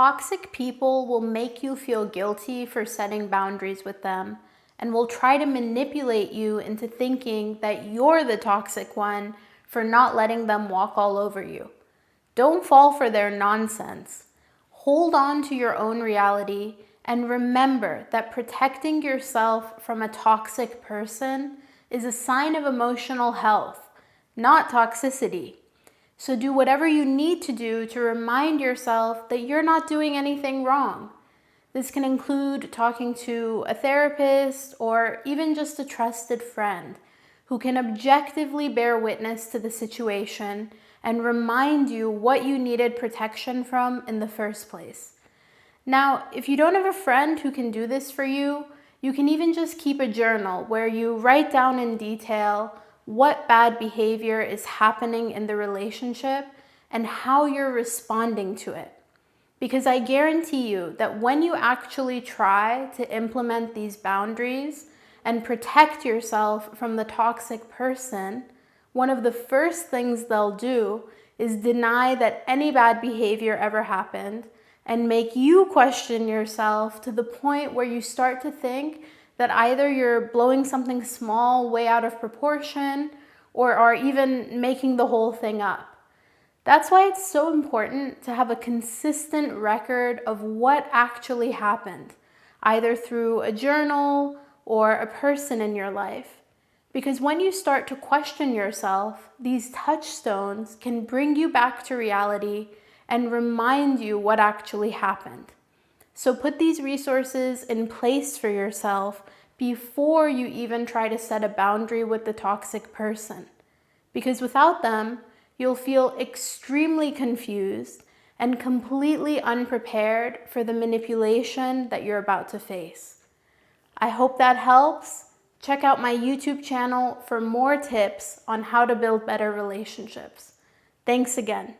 Toxic people will make you feel guilty for setting boundaries with them and will try to manipulate you into thinking that you're the toxic one for not letting them walk all over you. Don't fall for their nonsense. Hold on to your own reality and remember that protecting yourself from a toxic person is a sign of emotional health, not toxicity. So do whatever you need to do to remind yourself that you're not doing anything wrong. This can include talking to a therapist or even just a trusted friend who can objectively bear witness to the situation and remind you what you needed protection from in the first place. Now, if you don't have a friend who can do this for you, you can even just keep a journal where you write down in detail what bad behavior is happening in the relationship and how you're responding to it. Because I guarantee you that when you actually try to implement these boundaries and protect yourself from the toxic person, one of the first things they'll do is deny that any bad behavior ever happened and make you question yourself to the point where you start to think that either you're blowing something small way out of proportion or are even making the whole thing up. That's why it's so important to have a consistent record of what actually happened, either through a journal or a person in your life. Because when you start to question yourself, these touchstones can bring you back to reality and remind you what actually happened. So put these resources in place for yourself before you even try to set a boundary with the toxic person. Because without them, you'll feel extremely confused and completely unprepared for the manipulation that you're about to face. I hope that helps. Check out my YouTube channel for more tips on how to build better relationships. Thanks again.